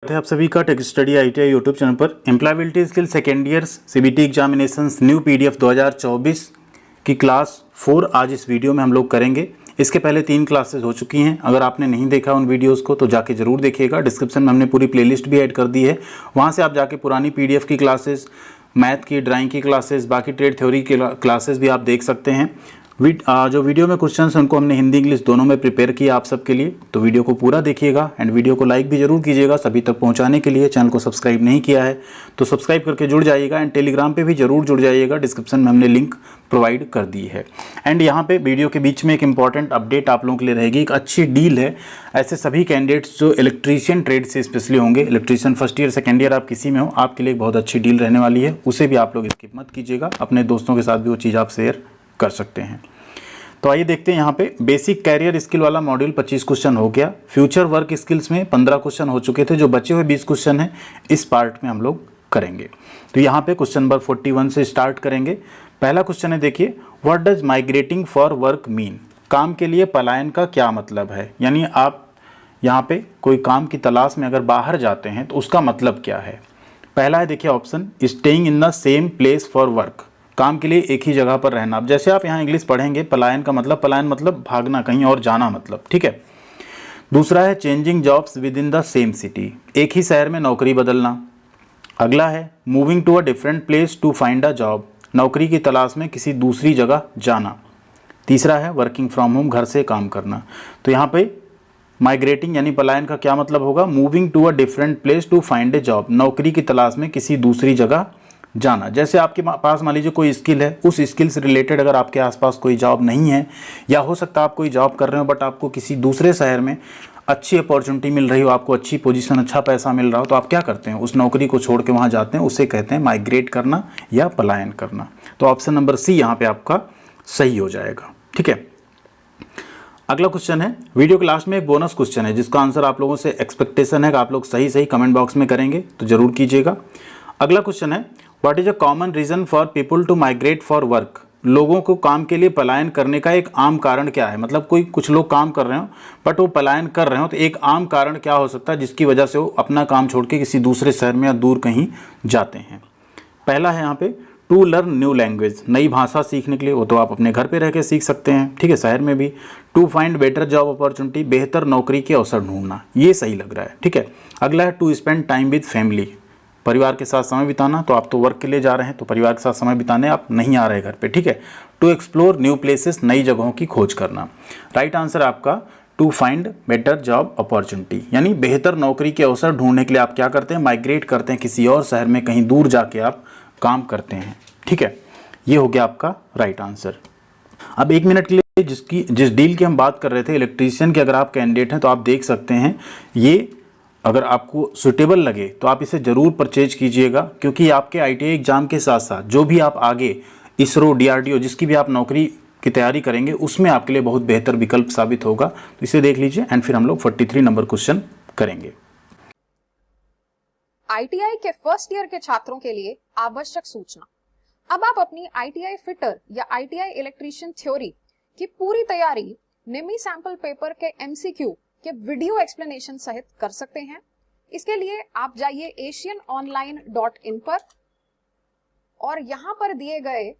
है आप सभी का tech study ITI YouTube channel पर। Employability skill second years CBT examinations new PDF 2024 की क्लास 4 आज इस वीडियो में हम लोग करेंगे। इसके पहले 3 क्लासेस हो चुकी हैं। अगर आपने नहीं देखा उन वीडियोस को तो जाके जरूर देखिएगा। डिस्क्रिप्शन में हमने पूरी प्लेलिस्ट भी ऐड कर दी है, वहाँ से आप जाके पुरानी पीडीएफ की क्लासेस, मैथ की, ड्राइंग की क्लासेस, बाकी ट्रेड थ्योरी की क्लासेस भी आप देख सकते हैं। जो वीडियो में क्वेश्चंस हैं उनको हमने हिंदी इंग्लिश दोनों में प्रिपेयर किया आप सबके लिए, तो वीडियो को पूरा देखिएगा एंड वीडियो को लाइक भी जरूर कीजिएगा सभी तक पहुंचाने के लिए। चैनल को सब्सक्राइब नहीं किया है तो सब्सक्राइब करके जुड़ जाइएगा एंड टेलीग्राम पे भी जरूर जुड़ जाइएगा, डिस्क्रिप्शन में हमने लिंक प्रोवाइड कर दी है। एंड यहाँ पे वीडियो के बीच में एक इंपॉर्टेंट अपडेट आप लोगों के लिए रहेगी। एक अच्छी डील है ऐसे सभी कैंडिडेट्स जो इलेक्ट्रीशियन ट्रेड से स्पेशली होंगे, electrician first year second year आप किसी में हो, आपके लिए एक बहुत अच्छी डील रहने वाली है। उसे भी आप लोग स्किप मत कीजिएगा, अपने दोस्तों के साथ भी वो चीज़ आप शेयर कर सकते हैं। तो आइए देखते हैं यहाँ पे बेसिक कैरियर स्किल वाला मॉड्यूल 25 क्वेश्चन हो गया। फ्यूचर वर्क स्किल्स में 15 क्वेश्चन हो चुके थे, जो बचे हुए 20 क्वेश्चन हैं इस पार्ट में हम लोग करेंगे। तो यहाँ पे क्वेश्चन नंबर 41 से स्टार्ट करेंगे। पहला क्वेश्चन है, देखिए, what does migrating for work mean? काम के लिए पलायन का क्या मतलब है? यानी आप यहाँ पे कोई काम की तलाश में अगर बाहर जाते हैं तो उसका मतलब क्या है? पहला है, देखिए option, staying in the same place for work, काम के लिए एक ही जगह पर रहना। अब जैसे आप यहाँ इंग्लिश पढ़ेंगे, पलायन का मतलब, पलायन मतलब भागना, कहीं और जाना मतलब, ठीक है। दूसरा है changing jobs within the same city, एक ही शहर में नौकरी बदलना। अगला है moving to a different place to find a job, नौकरी की तलाश में किसी दूसरी जगह जाना। तीसरा है वर्किंग फ्रॉम होम, घर से काम करना। तो यहाँ पे माइग्रेटिंग यानी पलायन का क्या मतलब होगा? Moving to a different place to find a job, नौकरी की तलाश में किसी दूसरी जगह जाना। जैसे आपके पास मान लीजिए कोई स्किल है, उस स्किल से रिलेटेड अगर आपके आसपास कोई जॉब नहीं है, या हो सकता है आप कोई जॉब कर रहे हो बट आपको किसी दूसरे शहर में अच्छी अपॉर्चुनिटी मिल रही हो, आपको अच्छी पोजीशन, अच्छा पैसा मिल रहा हो, तो आप क्या करते हैं? उस नौकरी को छोड़ के वहाँ जाते हैं। उसे कहते हैं माइग्रेट करना या पलायन करना। तो ऑप्शन नंबर सी यहाँ पे आपका सही हो जाएगा, ठीक है। अगला क्वेश्चन है, वीडियो के लास्ट में एक बोनस क्वेश्चन है जिसका आंसर आप लोगों से एक्सपेक्टेशन है कि आप लोग सही कमेंट बॉक्स में करेंगे, तो जरूर कीजिएगा। अगला क्वेश्चन है, what is a common reason for people to migrate for work? लोगों को काम के लिए पलायन करने का एक आम कारण क्या है? मतलब कुछ लोग काम कर रहे हो बट वो पलायन कर रहे हो, तो एक आम कारण क्या हो सकता है जिसकी वजह से वो अपना काम छोड़ के किसी दूसरे शहर में या दूर कहीं जाते हैं? पहला है यहाँ पे टू लर्न न्यू लैंग्वेज, नई भाषा सीखने के लिए, वो तो आप अपने घर पे रह के सीख सकते हैं, ठीक है, शहर में भी। To find better job opportunity, बेहतर नौकरी के अवसर ढूंढना, ये सही लग रहा है, ठीक है। अगला है to spend time with family, परिवार के साथ समय बिताना। तो आप तो वर्क के लिए जा रहे हैं तो परिवार के साथ समय बिताने आप नहीं आ रहे घर पे, ठीक है। टू एक्सप्लोर न्यू प्लेसेस, नई जगहों की खोज करना। राइट आंसर आपका to find better job opportunity, यानी बेहतर नौकरी के अवसर ढूंढने के लिए आप क्या करते हैं? माइग्रेट करते हैं, किसी और शहर में कहीं दूर जाके आप काम करते हैं, ठीक है। ये हो गया आपका राइट आंसर। अब 1 मिनट के लिए जिस डील की हम बात कर रहे थे, इलेक्ट्रीशियन के अगर आप कैंडिडेट हैं तो आप देख सकते हैं, ये अगर आपको सुटेबल लगे तो आप इसे ज़रूर परचेज कीजिएगा, क्योंकि आपके आईटीआई एग्जाम के साथ साथ जो भी आप आगे इसरो, डीआरडीओ, जिसकी भी आप नौकरी की तैयारी करेंगे उसमें आपके लिए बहुत बेहतर विकल्प साबित होगा। तो इसे देख लीजिए एंड फिर हम लोग 43 नंबर क्वेश्चन करेंगे। आईटीआई के फर्स्ट ईयर के छात्रों के लिए आवश्यक सूचना। अब आप अपनी आईटीआई फिटर या आईटीआई इलेक्ट्रीशियन थ्योरी की पूरी तैयारी निमी सैंपल पेपर के एमसीक्यू के वीडियो एक्सप्लेनेशन सहित कर सकते हैं। इसके लिए आप जाइए asianonline.in पर और यहां पर दिए गए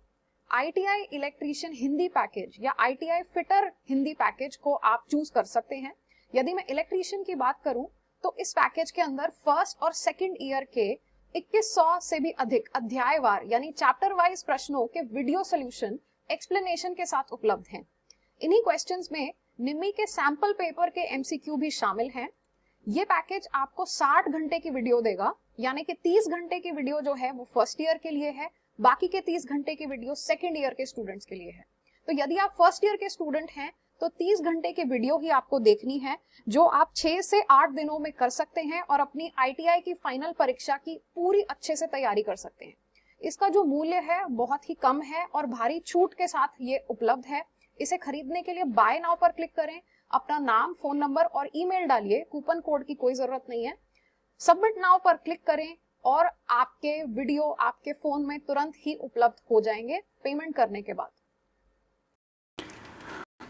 आईटीआई इलेक्ट्रीशियन हिंदी पैकेज या आईटीआई फिटर हिंदी पैकेज को आप चूज कर सकते हैं। यदि मैं इलेक्ट्रीशियन की बात करूं तो इस पैकेज के अंदर फर्स्ट और सेकंड ईयर के 2100 से भी अधिक अध्यायवार यानी चैप्टर वाइज प्रश्नों के वीडियो सोल्यूशन एक्सप्लेनेशन के साथ उपलब्ध हैं। इन्हीं क्वेश्चंस में निमी के सैंपल पेपर के एमसीक्यू भी शामिल हैं। ये पैकेज आपको 60 घंटे की वीडियो देगा, यानी कि 30 घंटे की वीडियो जो है वो फर्स्ट ईयर के लिए है, बाकी के 30 घंटे की वीडियो सेकंड ईयर के स्टूडेंट्स के लिए है। तो यदि आप फर्स्ट ईयर के स्टूडेंट हैं तो 30 घंटे की वीडियो ही आपको देखनी है, जो आप 6 से 8 दिनों में कर सकते हैं और अपनी आईटीआई की फाइनल परीक्षा की पूरी अच्छे से तैयारी कर सकते हैं। इसका जो मूल्य है बहुत ही कम है और भारी छूट के साथ ये उपलब्ध है। इसे खरीदने के लिए बाय नाउ पर क्लिक करें, अपना नाम, फोन नंबर और ईमेल डालिए, कूपन कोड की कोई जरूरत नहीं है। सबमिट नाउ पर क्लिक करें और आपके वीडियो आपके फोन में तुरंत ही उपलब्ध हो जाएंगे पेमेंट करने के बाद।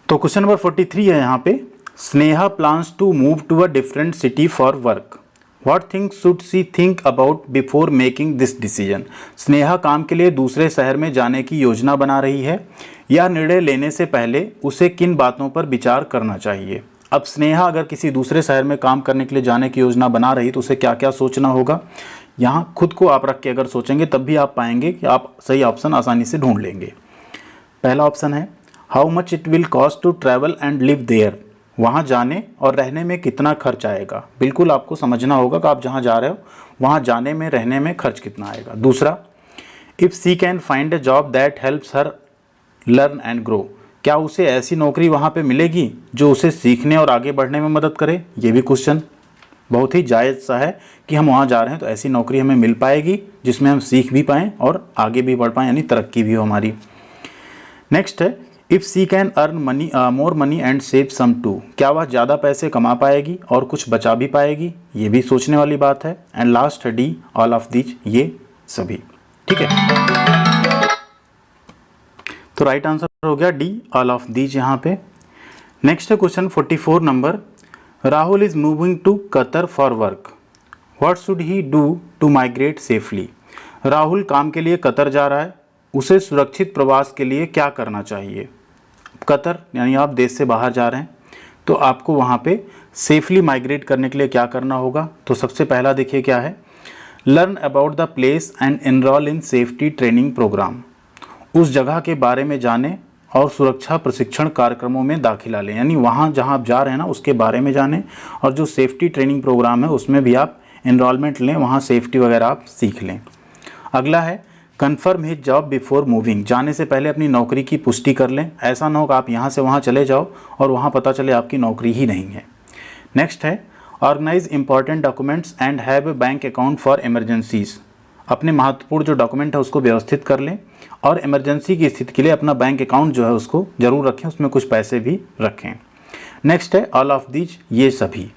तो क्वेश्चन नंबर 43 है यहाँ पे, Sneha plans to move to a different city for work. What things should she think about before making this decision. Sneha काम के लिए दूसरे शहर में जाने की योजना बना रही है। यह निर्णय लेने से पहले उसे किन बातों पर विचार करना चाहिए। अब स्नेहा अगर किसी दूसरे शहर में काम करने के लिए जाने की योजना बना रही तो उसे क्या क्या सोचना होगा। यहाँ खुद को आप रख के अगर सोचेंगे तब भी आप पाएंगे कि आप सही ऑप्शन आसानी से ढूंढ लेंगे। पहला ऑप्शन है how much it will cost to travel and live there. वहाँ जाने और रहने में कितना खर्च आएगा। बिल्कुल आपको समझना होगा कि आप जहाँ जा रहे हो वहाँ जाने में रहने में खर्च कितना आएगा। दूसरा, if she can find a job that helps her learn and grow. क्या उसे ऐसी नौकरी वहाँ पे मिलेगी जो उसे सीखने और आगे बढ़ने में मदद करे। ये भी क्वेश्चन बहुत ही जायज़ सा है कि हम वहाँ जा रहे हैं तो ऐसी नौकरी हमें मिल पाएगी जिसमें हम सीख भी पाएँ और आगे भी बढ़ पाएँ, यानी तरक्की भी हो हमारी। नेक्स्ट है if she can earn money more money and save some too. क्या वह ज़्यादा पैसे कमा पाएगी और कुछ बचा भी पाएगी। ये भी सोचने वाली बात है। एंड लास्ट है डी ऑल ऑफ दीज, ये सभी। ठीक है, तो राइट आंसर हो गया डी ऑल ऑफ दीज यहाँ पे। नेक्स्ट है question 44 number. Rahul is moving to Qatar for work. What should he do to migrate safely. Rahul काम के लिए कतर जा रहा है, उसे सुरक्षित प्रवास के लिए क्या करना चाहिए। कतर यानी आप देश से बाहर जा रहे हैं तो आपको वहाँ पे सेफली माइग्रेट करने के लिए क्या करना होगा। तो सबसे पहला देखिए क्या है, learn about the place and enroll in safety training program. उस जगह के बारे में जानें और सुरक्षा प्रशिक्षण कार्यक्रमों में दाखिला लें, यानी वहाँ जहाँ आप जा रहे हैं ना उसके बारे में जानें और जो सेफ्टी ट्रेनिंग प्रोग्राम है उसमें भी आप एनरोलमेंट लें, वहाँ सेफ्टी वगैरह आप सीख लें। अगला है confirm his job before moving. जाने से पहले अपनी नौकरी की पुष्टि कर लें, ऐसा ना हो कि आप यहाँ से वहाँ चले जाओ और वहाँ पता चले आपकी नौकरी ही नहीं है। नेक्स्ट है organise important documents and have a bank account for emergencies. अपने महत्वपूर्ण जो डॉक्यूमेंट है उसको व्यवस्थित कर लें और इमरजेंसी की स्थिति के लिए अपना बैंक अकाउंट जो है उसको जरूर रखें, उसमें कुछ पैसे भी रखें। नेक्स्ट है ऑल ऑफ दीज, ये सभी।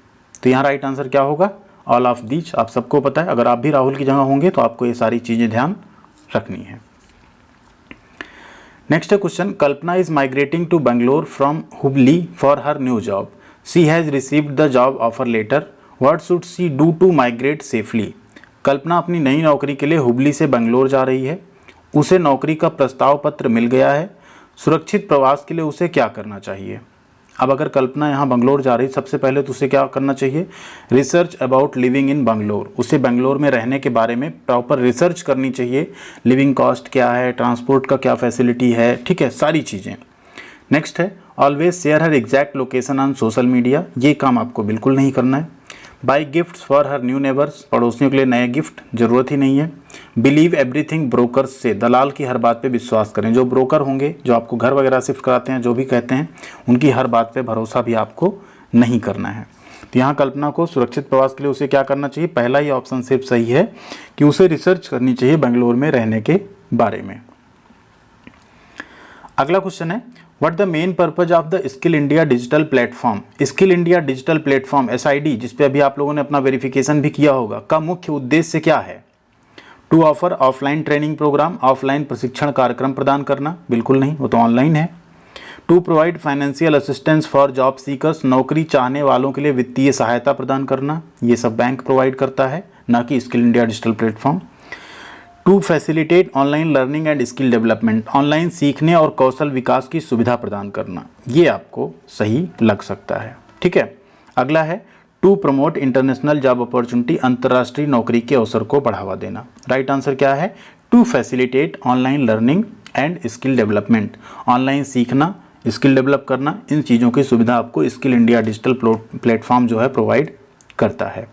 तो यहाँ राइट आंसर क्या होगा, ऑल ऑफ दीज। आप सबको पता है, अगर आप भी राहुल की जगह होंगे तो आपको ये सारी चीज़ें ध्यान रखनी है। नेक्स्ट है question, Kalpana is migrating to Bangalore from Hubli for her new job. She has received the job offer letter. What should she do to migrate safely. Kalpana अपनी नई नौकरी के लिए हुबली से बेंगलोर जा रही है, उसे नौकरी का प्रस्ताव पत्र मिल गया है। सुरक्षित प्रवास के लिए उसे क्या करना चाहिए। अब अगर कल्पना यहाँ बेंगलोर जा रही है, सबसे पहले तो उसे क्या करना चाहिए, research about living in Bangalore. उसे बेंगलोर में रहने के बारे में प्रॉपर रिसर्च करनी चाहिए। लिविंग कॉस्ट क्या है, ट्रांसपोर्ट का क्या फैसिलिटी है, ठीक है, सारी चीज़ें। नेक्स्ट है always share her exact location on social media. ये काम आपको बिल्कुल नहीं करना है। By gifts for her new neighbours. पड़ोसियों के लिए नए गिफ्ट, ज़रूरत ही नहीं है। बिलीव एवरीथिंग ब्रोकर्स से। दलाल की हर बात पे विश्वास करें। जो ब्रोकर होंगे, जो आपको घर वगैरह शिफ्ट कराते हैं, जो भी कहते हैं, उनकी हर बात पे भरोसा भी आपको नहीं करना है। तो यहाँ कल्पना को सुरक्षित प्रवास के लिए उसे क्या करना चाहिए, पहला ही ऑप्शन सिर्फ सही है कि उसे रिसर्च करनी चाहिए बेंगलोर में रहने के बारे में। अगला क्वेश्चन है what the main purpose of the skill India digital platform. Skill India digital platform SID, जिसपे अभी आप लोगों ने अपना वेरिफिकेशन भी किया होगा, का मुख्य उद्देश्य क्या है। To offer offline training program. Offline प्रशिक्षण कार्यक्रम प्रदान करना, बिल्कुल नहीं, वो तो ऑनलाइन है। To provide financial assistance for job seekers. नौकरी चाहने वालों के लिए वित्तीय सहायता प्रदान करना, ये सब बैंक प्रोवाइड करता है, ना कि skill India digital platform. To facilitate online learning and skill development. Online सीखने और कौशल विकास की सुविधा प्रदान करना, ये आपको सही लग सकता है, ठीक है। अगला है to promote international job opportunity. अंतर्राष्ट्रीय नौकरी के अवसर को बढ़ावा देना। राइट आंसर क्या है, to facilitate online learning and skill development. Online सीखना, स्किल डेवलप करना, इन चीज़ों की सुविधा आपको स्किल इंडिया डिजिटल प्लेटफॉर्म जो है प्रोवाइड करता है।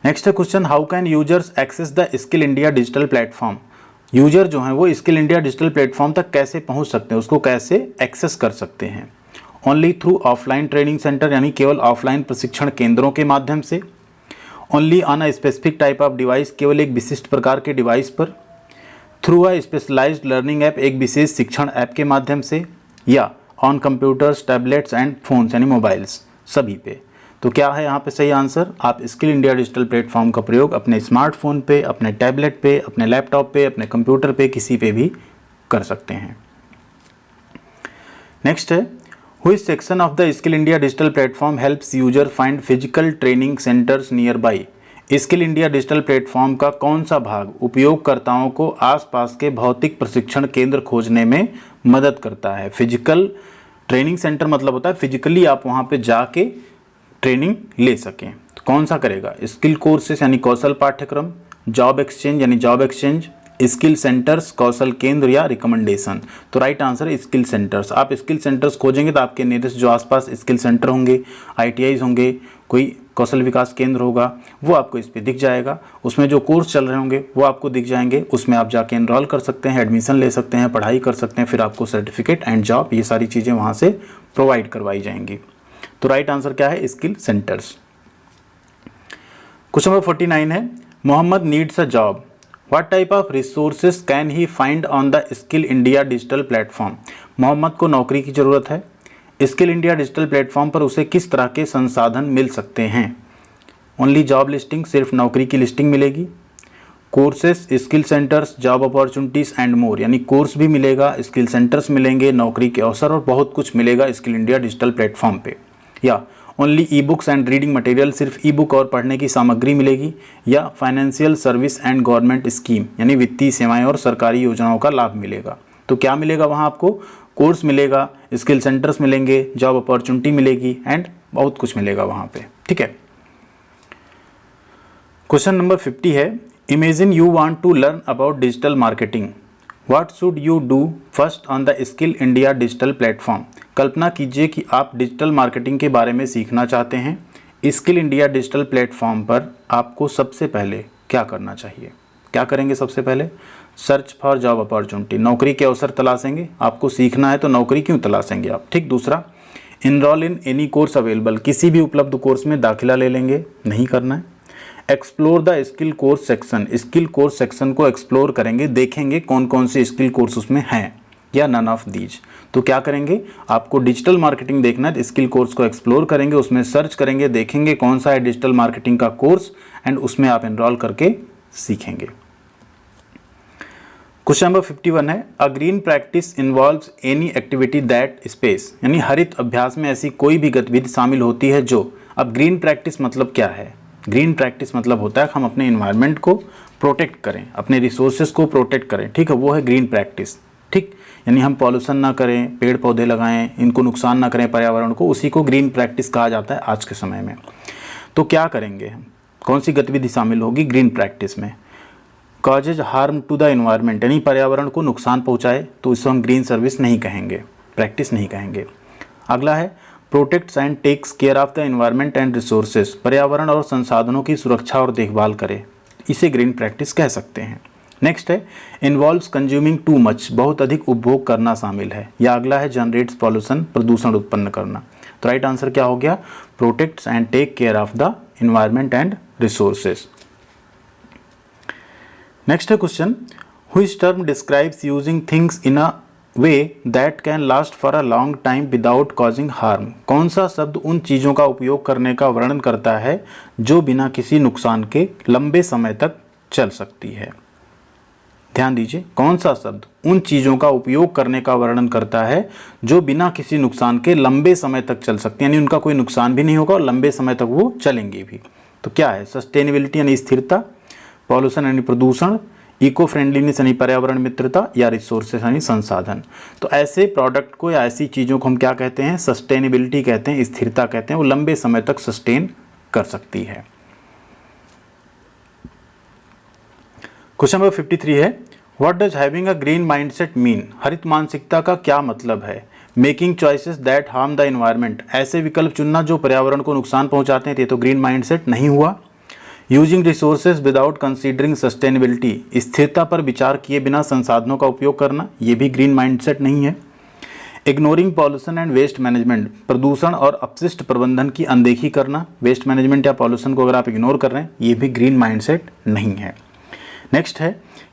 नेक्स्ट है question, how can users access the skill India digital platform. User जो हैं वो स्किल इंडिया डिजिटल प्लेटफॉर्म तक कैसे पहुंच सकते हैं, उसको कैसे एक्सेस कर सकते हैं। Only through offline training centre, यानी केवल ऑफलाइन प्रशिक्षण केंद्रों के माध्यम से। Only on a specific type of device, केवल एक विशिष्ट प्रकार के डिवाइस पर। Through a specialised learning app, एक विशेष शिक्षण ऐप के माध्यम से। या on computers, tablets and phones, यानी मोबाइल्स, सभी पे। तो क्या है यहाँ पे सही आंसर, आप स्किल इंडिया डिजिटल प्लेटफॉर्म का प्रयोग अपने स्मार्टफोन पे, अपने टैबलेट पे, अपने लैपटॉप पे, अपने कंप्यूटर पे, किसी पे भी कर सकते हैं। नेक्स्ट है Which section of the Skill India digital platform helps user find physical training centers nearby? Skill India digital platform का कौन सा भाग उपयोगकर्ताओं को आसपास के भौतिक प्रशिक्षण केंद्र खोजने में मदद करता है? फिजिकल ट्रेनिंग सेंटर मतलब होता है फिजिकली आप वहां पे जाके ट्रेनिंग ले सकें। तो कौन सा करेगा? स्किल कोर्सेस यानी कौशल पाठ्यक्रम, जॉब एक्सचेंज यानी जॉब एक्सचेंज, स्किल सेंटर्स कौशल केंद्र या रिकमेंडेशन। तो राइट आंसर है स्किल सेंटर्स। आप स्किल सेंटर्स खोजेंगे तो आपके नियरेस्ट जो आसपास स्किल सेंटर होंगे, ITIs होंगे, कोई कौशल विकास केंद्र होगा, वो आपको इस पे दिख जाएगा। उसमें जो कोर्स चल रहे होंगे वो आपको दिख जाएंगे, उसमें आप जाके एनरोल कर सकते हैं, एडमिशन ले सकते हैं, पढ़ाई कर सकते हैं, फिर आपको सर्टिफिकेट एंड जॉब ये सारी चीज़ें वहाँ से प्रोवाइड करवाई जाएंगी। तो राइट आंसर क्या है? Skill centres. क्वेश्चन नंबर 49 है, Mohammed needs a job, what type of resources can he find on the skill India digital platform? Mohammed को नौकरी की ज़रूरत है, स्किल इंडिया डिजिटल प्लेटफॉर्म पर उसे किस तरह के संसाधन मिल सकते हैं? ओनली जॉब लिस्टिंग, सिर्फ नौकरी की लिस्टिंग मिलेगी, courses, skill centres, job opportunities and more, यानी कोर्स भी मिलेगा, स्किल सेंटर्स मिलेंगे, नौकरी के अवसर और बहुत कुछ मिलेगा स्किल इंडिया डिजिटल प्लेटफॉर्म पे। या only e books and reading material, सिर्फ ई बुक और पढ़ने की सामग्री मिलेगी, या financial service and government scheme यानी वित्तीय सेवाएं और सरकारी योजनाओं का लाभ मिलेगा। तो क्या मिलेगा वहाँ आपको? कोर्स मिलेगा, स्किल सेंटर्स मिलेंगे, जॉब अपॉर्चुनिटी मिलेगी एंड बहुत कुछ मिलेगा वहाँ पे। ठीक है। क्वेश्चन नंबर 50 है, imagine you want to learn about digital marketing, what should you do first on the skill India digital platform? कल्पना कीजिए कि आप डिजिटल मार्केटिंग के बारे में सीखना चाहते हैं। स्किल इंडिया डिजिटल प्लेटफॉर्म पर आपको सबसे पहले क्या करना चाहिए? क्या करेंगे सबसे पहले? सर्च फॉर जॉब अपॉर्चुनिटी, नौकरी के अवसर तलाशेंगे। आपको सीखना है तो नौकरी क्यों तलाशेंगे आप? ठीक। दूसरा, enroll in any course available, किसी भी उपलब्ध कोर्स में दाखिला ले लेंगे, नहीं करना है। Explore the skill course section, skill course section को एक्सप्लोर करेंगे, देखेंगे कौन कौन से स्किल कोर्स उसमें हैं, या नन ऑफ दीज। तो क्या करेंगे? आपको डिजिटल मार्केटिंग देखना है तो स्किल कोर्स को एक्सप्लोर करेंगे, उसमें सर्च करेंगे, देखेंगे कौन सा है डिजिटल मार्केटिंग का कोर्स एंड उसमें आप एनरोल करके सीखेंगे। क्वेश्चन नंबर 51 है, a green practice involves any activity that space, यानी हरित अभ्यास में ऐसी कोई भी गतिविधि शामिल होती है जो। अब ग्रीन प्रैक्टिस मतलब क्या है? ग्रीन प्रैक्टिस मतलब होता है हम अपने इन्वायरमेंट को प्रोटेक्ट करें, अपने रिसोर्सेज को प्रोटेक्ट करें। ठीक है, वो है ग्रीन प्रैक्टिस। ठीक, यानी हम पॉल्यूशन ना करें, पेड़ पौधे लगाएं, इनको नुकसान ना करें पर्यावरण को, उसी को ग्रीन प्रैक्टिस कहा जाता है आज के समय में। तो क्या करेंगे हम? कौन सी गतिविधि शामिल होगी ग्रीन प्रैक्टिस में? Causes harm to the environment, यानी पर्यावरण को नुकसान पहुंचाए, तो इसको हम ग्रीन सर्विस नहीं कहेंगे, प्रैक्टिस नहीं कहेंगे। अगला है protects and takes care of the environment and resources, पर्यावरण और संसाधनों की सुरक्षा और देखभाल करे, इसे ग्रीन प्रैक्टिस कह सकते हैं। नेक्स्ट है इन्वॉल्व्स कंज्यूमिंग टू मच, बहुत अधिक उपभोग करना शामिल है। या अगला है जनरेट्स पॉल्यूशन, प्रदूषण उत्पन्न करना। तो राइट आंसर क्या हो गया? Protects and take care of the environment and resources. Next है question, which term describes using things in a way that can last for a long time without causing harm? कौन सा शब्द उन चीज़ों का उपयोग करने का वर्णन करता है जो बिना किसी नुकसान के लंबे समय तक चल सकती है? ध्यान दीजिए, कौन सा शब्द उन चीज़ों का उपयोग करने का वर्णन करता है जो बिना किसी नुकसान के लंबे समय तक चल सकती है, यानी उनका कोई नुकसान भी नहीं होगा और लंबे समय तक वो चलेंगे भी। तो क्या है? सस्टेनेबिलिटी यानी स्थिरता, पॉल्यूशन यानी प्रदूषण, इको फ्रेंडलीनेस यानी पर्यावरण मित्रता, या रिसोर्सेस यानी संसाधन। तो ऐसे प्रोडक्ट को या ऐसी चीज़ों को हम क्या कहते हैं? सस्टेनेबिलिटी कहते हैं, स्थिरता कहते हैं, वो लंबे समय तक सस्टेन कर सकती है। क्वेश्चन नंबर 53 है, what does having a green mindset mean? हरित मानसिकता का क्या मतलब है? Making choices that harm the environment, ऐसे विकल्प चुनना जो पर्यावरण को नुकसान पहुंचाते हैं, ये तो ग्रीन माइंडसेट नहीं हुआ। Using resources without considering sustainability, स्थिरता पर विचार किए बिना संसाधनों का उपयोग करना, ये भी ग्रीन माइंडसेट नहीं है। Ignoring pollution and waste management, प्रदूषण और अपशिष्ट प्रबंधन की अनदेखी करना, वेस्ट मैनेजमेंट या पॉल्यूशन को अगर आप इग्नोर कर रहे हैं, ये भी ग्रीन माइंडसेट नहीं है। नेक्स्ट है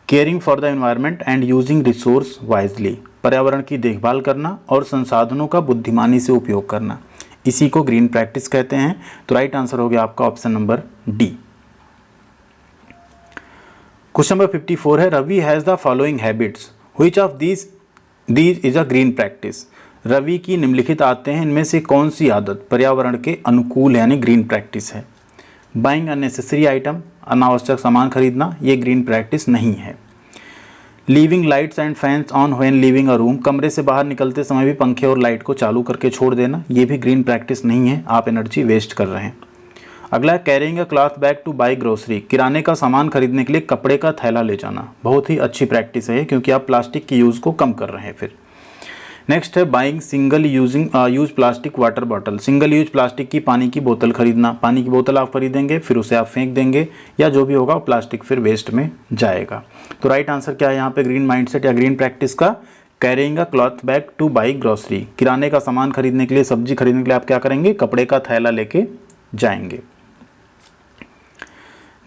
caring for the environment and using resource wisely, पर्यावरण की देखभाल करना और संसाधनों का बुद्धिमानी से उपयोग करना, इसी को ग्रीन प्रैक्टिस कहते हैं। तो राइट आंसर हो गया आपका option number D. Question number 54 है, Ravi has the following habits, which of these is a green practice? Ravi की निम्नलिखित आते हैं इनमें से कौन सी आदत पर्यावरण के अनुकूल यानी ग्रीन प्रैक्टिस है? बाइंग अननेसेसरी आइटम, अनावश्यक सामान खरीदना, ये ग्रीन प्रैक्टिस नहीं है। Leaving lights and fans on when leaving a room, कमरे से बाहर निकलते समय भी पंखे और लाइट को चालू करके छोड़ देना, ये भी ग्रीन प्रैक्टिस नहीं है, आप एनर्जी वेस्ट कर रहे हैं। अगला है carrying a cloth bag two by grocery, किराने का सामान खरीदने के लिए कपड़े का थैला ले जाना, बहुत ही अच्छी प्रैक्टिस है क्योंकि आप प्लास्टिक की यूज़ को कम कर रहे हैं। फिर नेक्स्ट है buying single use plastic water bottle, single use plastic की पानी की बोतल खरीदना, पानी की बोतल आप खरीदेंगे फिर उसे आप फेंक देंगे या जो भी होगा प्लास्टिक फिर वेस्ट में जाएगा। तो राइट आंसर क्या है यहाँ पे ग्रीन माइंडसेट या ग्रीन प्रैक्टिस का? Carrying a cloth bag two by grocery, किराने का सामान खरीदने के लिए, सब्जी खरीदने के लिए आप क्या करेंगे? कपड़े का थैला लेके जाएंगे।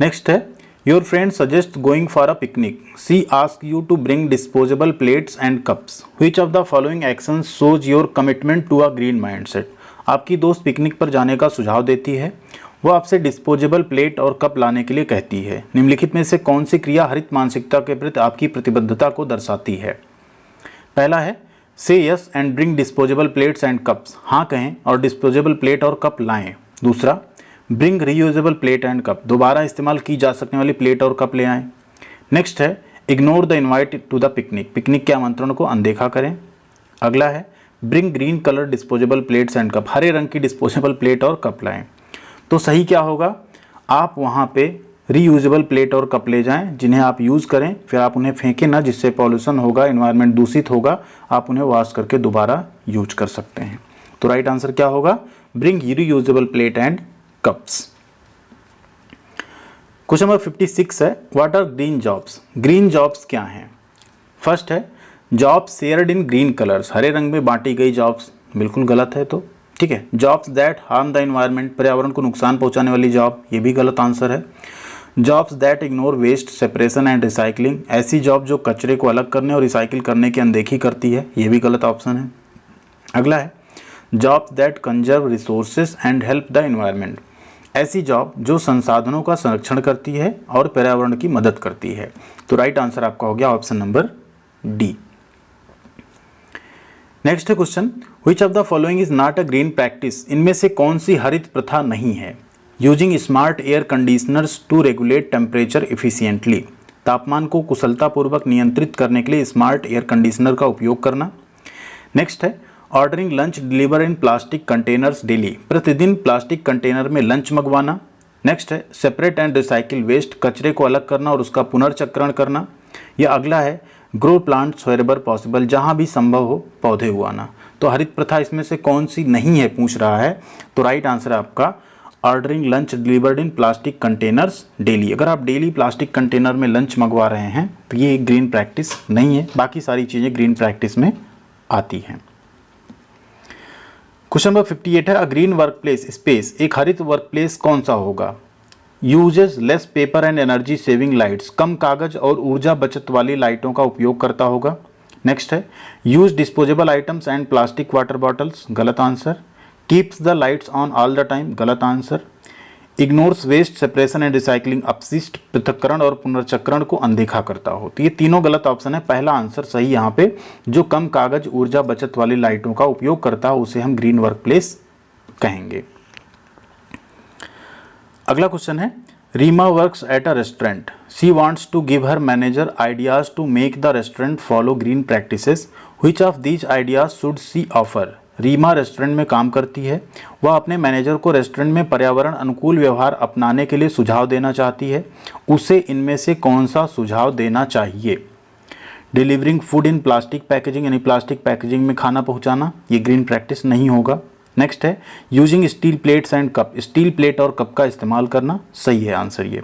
नेक्स्ट है your friend suggest going for a picnic, she ask you to bring disposable plates and cups, which of the following actions shows your commitment to a green mindset. आपकी दोस्त पिकनिक पर जाने का सुझाव देती है, वो आपसे डिस्पोजेबल प्लेट और कप लाने के लिए कहती है, निम्नलिखित में से कौन सी क्रिया हरित मानसिकता के प्रति आपकी प्रतिबद्धता को दर्शाती है? पहला है से yes and bring disposable plates and cups, हाँ कहें और डिस्पोजेबल प्लेट और कप लाएं। दूसरा bring reusable plate and cup, दोबारा इस्तेमाल की जा सकने वाली प्लेट और कप ले आएं। नेक्स्ट है ignore the invite to the picnic, picnic के आमंत्रण को अनदेखा करें। अगला है bring green colour disposable plates and cups, हरे रंग की डिस्पोजेबल प्लेट और कप लाएं। तो सही क्या होगा? आप वहाँ पे रीयूजेबल प्लेट और कप ले जाएं जिन्हें आप यूज़ करें, फिर आप उन्हें फेंकें ना, जिससे पॉल्यूशन होगा, इन्वायरमेंट दूषित होगा, आप उन्हें वॉश करके दोबारा यूज कर सकते हैं। तो राइट आंसर क्या होगा? Bring reusable plate and cups. Question number 56 है what are green jobs, green jobs क्या हैं? फर्स्ट है jobs shared in green colours, हरे रंग में बांटी गई जॉब्स, बिल्कुल गलत है तो ठीक है। Jobs that harm the environment, पर्यावरण को नुकसान पहुंचाने वाली जॉब, ये भी गलत आंसर है। Jobs that ignore waste separation and recycling, ऐसी जॉब जो कचरे को अलग करने और रिसाइकिल करने की अनदेखी करती है, ये भी गलत ऑप्शन है। अगला है jobs that conserve resources and help the environment, ऐसी जॉब जो संसाधनों का संरक्षण करती है और पर्यावरण की मदद करती है। तो राइट आंसर आपका हो गया ऑप्शन नंबर डी। नेक्स्ट है question which of the following is not a green practice, इनमें से कौन सी हरित प्रथा नहीं है? Using smart air conditioners to regulate temperature efficiently, तापमान को कुशलतापूर्वक नियंत्रित करने के लिए स्मार्ट एयर कंडीशनर का उपयोग करना। नेक्स्ट है ordering lunch deliver in plastic containers daily, प्रतिदिन प्लास्टिक कंटेनर में लंच मंगवाना। नेक्स्ट है सेपरेट एंड रिसाइकिल वेस्ट, कचरे को अलग करना और उसका पुनर्चक्रण करना। या अगला है ग्रो प्लांट्स व्हेरेवर पॉसिबल, जहाँ भी संभव हो पौधे उगाना। तो हरित प्रथा इसमें से कौन सी नहीं है पूछ रहा है, तो राइट आंसर है आपका ऑर्डरिंग लंच डिलीवर्ड इन प्लास्टिक कंटेनर्स डेली। अगर आप डेली प्लास्टिक कंटेनर में लंच मंगवा रहे हैं तो ये ग्रीन प्रैक्टिस नहीं है, बाकी सारी चीज़ें ग्रीन प्रैक्टिस में आती हैं। क्वेश्चन नंबर 58 है a green work place space, एक हरित वर्क प्लेस कौन सा होगा? Uses less paper and energy saving lights, कम कागज और ऊर्जा बचत वाली लाइटों का उपयोग करता होगा। नेक्स्ट है use disposable items and plastic water bottles, गलत आंसर। Keeps the lights on all the time, गलत आंसर। Ignores waste separation and recycling, अपशिष्ट पृथक्करण और पुनर्चक्रण को अनदेखा करता हो। तो ये तीनों गलत ऑप्शन है, पहला आंसर सही यहाँ पे, जो कम कागज ऊर्जा बचत वाली लाइटों का उपयोग करता हो उसे हम ग्रीन वर्क प्लेस कहेंगे। अगला क्वेश्चन है Reema works at a restaurant, she wants to give her manager ideas to make the restaurant follow green practices, which of these ideas should she offer? Reema restaurant में काम करती है, वह अपने मैनेजर को रेस्टोरेंट में पर्यावरण अनुकूल व्यवहार अपनाने के लिए सुझाव देना चाहती है, उसे इनमें से कौन सा सुझाव देना चाहिए? Delivering food in plastic packaging, यानी प्लास्टिक पैकेजिंग में खाना पहुंचाना, ये ग्रीन प्रैक्टिस नहीं होगा। नेक्स्ट है using steel plates and cup, steel plate और कप का इस्तेमाल करना, सही है आंसर ये।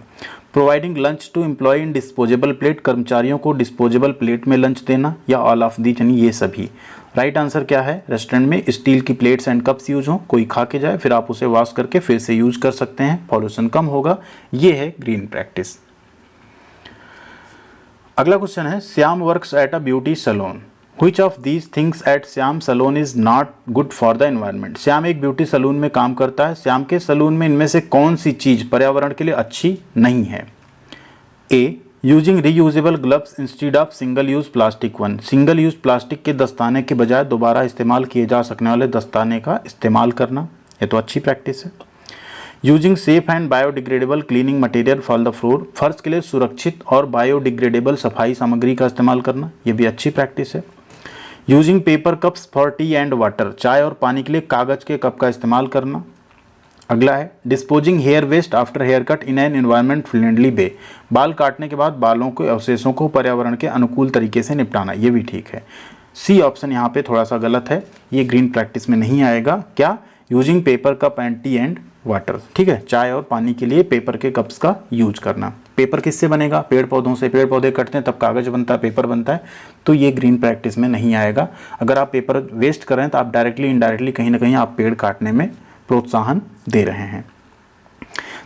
Providing lunch to employ in disposable plate, कर्मचारियों को डिस्पोजेबल प्लेट में लंच देना, या ऑल ऑफ दी, यानी ये सभी। राइट आंसर क्या है? रेस्टोरेंट में स्टील की प्लेट्स एंड कप्स यूज हो, कोई खा के जाए फिर आप उसे वॉश करके फिर से यूज कर सकते हैं, पॉल्यूशन कम होगा, ये है ग्रीन प्रैक्टिस। अगला क्वेश्चन है Shyam works at a beauty salon, which of these things at Shyam salon is not good for the environment? Shyam एक ब्यूटी सैलून में काम करता है, श्याम के सैलून में इनमें से कौन सी चीज पर्यावरण के लिए अच्छी नहीं है? A using reusable gloves instead of single use plastic one, single use plastic के दस्ताने के बजाय दोबारा इस्तेमाल किए जा सकने वाले दस्ताने का इस्तेमाल करना, ये तो अच्छी प्रैक्टिस है। Using safe and biodegradable cleaning material for the floor, फर्श के लिए सुरक्षित और बायोडिग्रेडेबल सफाई सामग्री का इस्तेमाल करना, ये भी अच्छी प्रैक्टिस है। Using paper cups for T and water, चाय और पानी के लिए कागज़ के कप का इस्तेमाल करना। अगला है disposing hair waste after hair cut in an environment friendly way, बाल काटने के बाद बालों के अवशेषों को पर्यावरण के अनुकूल तरीके से निपटाना, ये भी ठीक है। सी ऑप्शन यहाँ पे थोड़ा सा गलत है, ये ग्रीन प्रैक्टिस में नहीं आएगा। क्या? Using paper cup and T and water, ठीक है, चाय और पानी के लिए पेपर के कप्स का यूज करना। पेपर किससे बनेगा? पेड़ पौधों से, पेड़ पौधे कटते हैं तब कागज बनता है, पेपर बनता है, तो ये ग्रीन प्रैक्टिस में नहीं आएगा। अगर आप पेपर वेस्ट कर रहे हैं तो आप डायरेक्टली इनडायरेक्टली कहीं ना कहीं आप पेड़ काटने में प्रोत्साहन दे रहे हैं।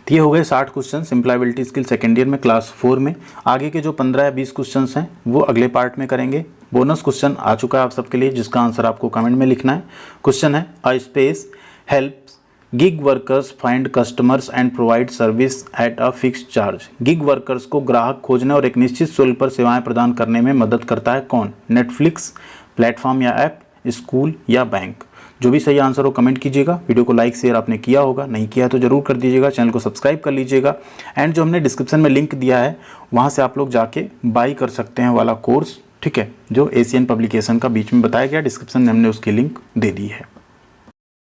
तो ये हो गए 60 question employability skill second year में क्लास 4 में। आगे के जो 15 या 20 क्वेश्चन हैं वो अगले पार्ट में करेंगे। बोनस क्वेश्चन आ चुका है आप सबके लिए, जिसका आंसर आपको कमेंट में लिखना है। क्वेश्चन है a space helps gig workers find customers and provide service at a fixed charge, gig workers को ग्राहक खोजने और एक निश्चित शुल्क पर सेवाएं प्रदान करने में मदद करता है कौन? नेटफ्लिक्स, प्लेटफॉर्म या ऐप, स्कूल या बैंक। जो भी सही आंसर हो कमेंट कीजिएगा। वीडियो को लाइक शेयर आपने किया होगा, नहीं किया तो जरूर कर दीजिएगा। चैनल को सब्सक्राइब कर लीजिएगा। एंड जो हमने डिस्क्रिप्शन में लिंक दिया है वहाँ से आप लोग जाके बाई कर सकते हैं वाला कोर्स, ठीक है, जो एशियन पब्लिकेशन का बीच में बताया गया, डिस्क्रिप्शन में हमने उसकी लिंक दे दी है।